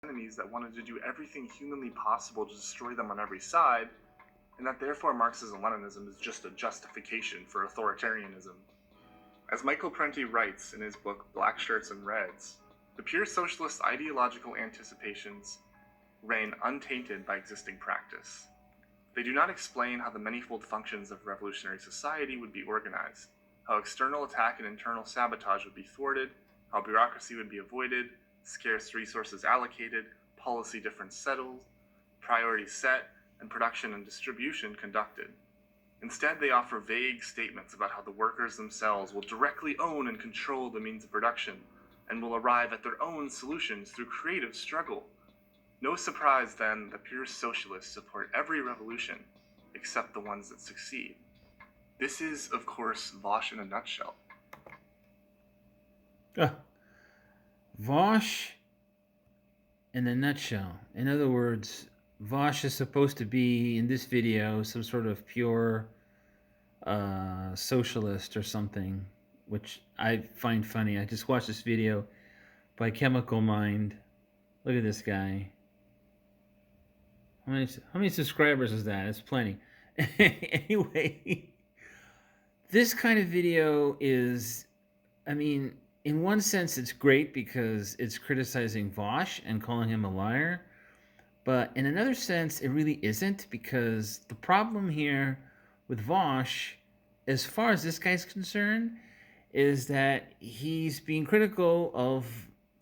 enemies that wanted to do everything humanly possible to destroy them on every side, and that therefore Marxism-Leninism is just a justification for authoritarianism. As Michael Prenti writes in his book Black Shirts and Reds, the pure socialist ideological anticipations reign untainted by existing practice. They do not explain how the manifold functions of revolutionary society would be organized, how external attack and internal sabotage would be thwarted, how bureaucracy would be avoided, scarce resources allocated, policy difference settled, priorities set, and production and distribution conducted. Instead, they offer vague statements about how the workers themselves will directly own and control the means of production, and will arrive at their own solutions through creative struggle. No surprise, then, that pure socialists support every revolution, except the ones that succeed. This is, of course, Vaush in a nutshell. Vaush in a nutshell. In other words, Vaush is supposed to be, in this video, some sort of pure socialist or something, which I find funny. I just watched this video by Chemical Mind. Look at this guy. How many subscribers is that? It's plenty. Anyway, this kind of video is, I mean, in one sense, it's great because it's criticizing Vaush and calling him a liar. But in another sense, it really isn't, because the problem here with Vaush, as far as this guy's concerned, is that he's being critical of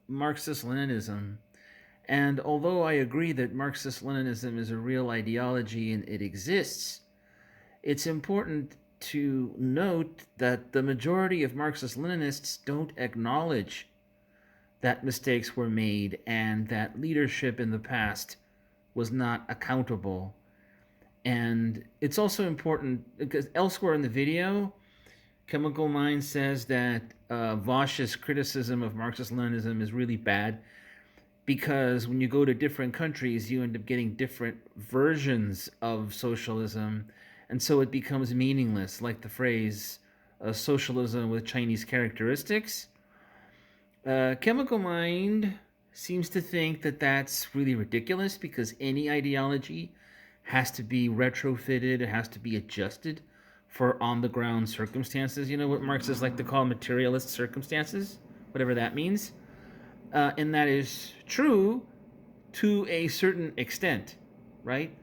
Marxist-Leninism. And although I agree that Marxist-Leninism is a real ideology and it exists, it's important to note that the majority of Marxist-Leninists don't acknowledge that mistakes were made and that leadership in the past was not accountable. And it's also important because elsewhere in the video, Chemical Mind says that Vaush's criticism of Marxist-Leninism is really bad because when you go to different countries, you end up getting different versions of socialism, and so it becomes meaningless, like the phrase socialism with Chinese characteristics. Chemical Mind seems to think that that's really ridiculous because any ideology has to be retrofitted, it has to be adjusted for on-the-ground circumstances. You know what Marxists like to call materialist circumstances, whatever that means. And that is true to a certain extent, right?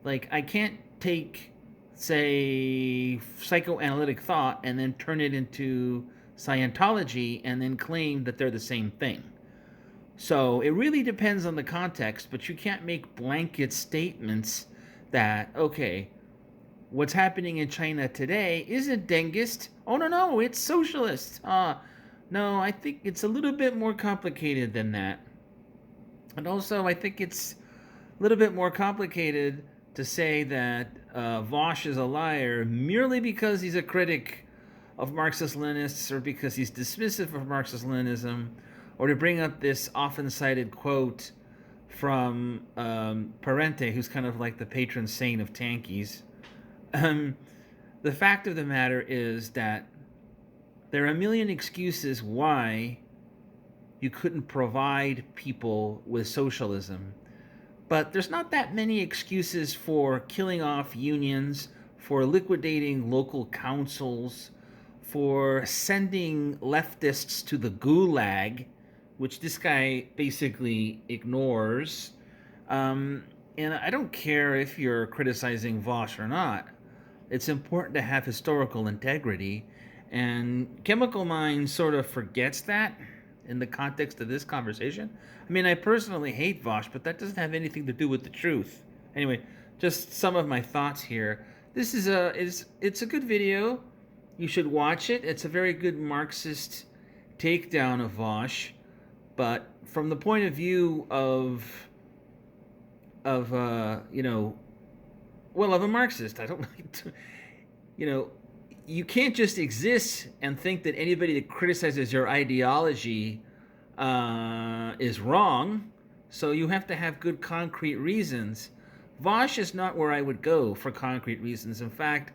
Like, I can't take, say, psychoanalytic thought and then turn it into Scientology and then claim that they're the same thing. So it really depends on the context, but you can't make blanket statements that, okay, what's happening in China today isn't Dengist. Oh, no, it's socialist. No, I think it's a little bit more complicated than that. And also, I think it's a little bit more complicated to say that Vaush is a liar merely because he's a critic of Marxist-Leninists or because he's dismissive of Marxist-Leninism, or to bring up this often cited quote from Parente, who's kind of like the patron saint of tankies. The fact of the matter is that there are a million excuses why you couldn't provide people with socialism. But there's not that many excuses for killing off unions, for liquidating local councils, for sending leftists to the gulag, which this guy basically ignores. And I don't care if you're criticizing Vaush or not. It's important to have historical integrity. And Chemical Mind sort of forgets that in the context of this conversation. I mean, I personally hate Vaush, but that doesn't have anything to do with the truth. Anyway, just some of my thoughts here. This is it's a good video. You should watch it. It's a very good Marxist takedown of Vaush, but from the point of view of of a Marxist, I don't like to, you can't just exist and think that anybody that criticizes your ideology is wrong. So you have to have good concrete reasons. Vaush is not where I would go for concrete reasons. In fact,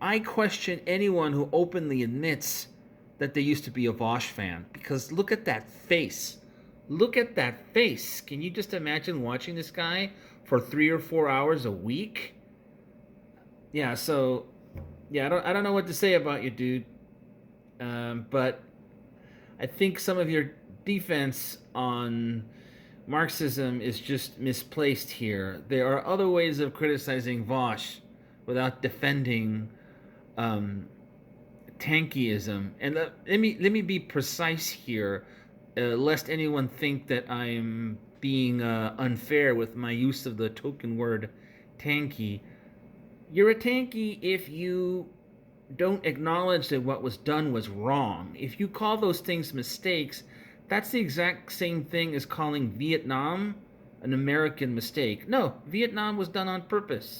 I question anyone who openly admits that they used to be a Vaush fan, because look at that face. Look at that face. Can you just imagine watching this guy for 3 or 4 hours a week? Yeah, so yeah, I don't know what to say about you, dude. But I think some of your defense on Marxism is just misplaced here. There are other ways of criticizing Vaush without defending um, tankyism. And let me be precise here, lest anyone think that I'm being unfair with my use of the token word tanky. You're a tanky if you don't acknowledge that what was done was wrong. If you call those things mistakes, that's the exact same thing as calling Vietnam an American mistake. No, Vietnam was done on purpose.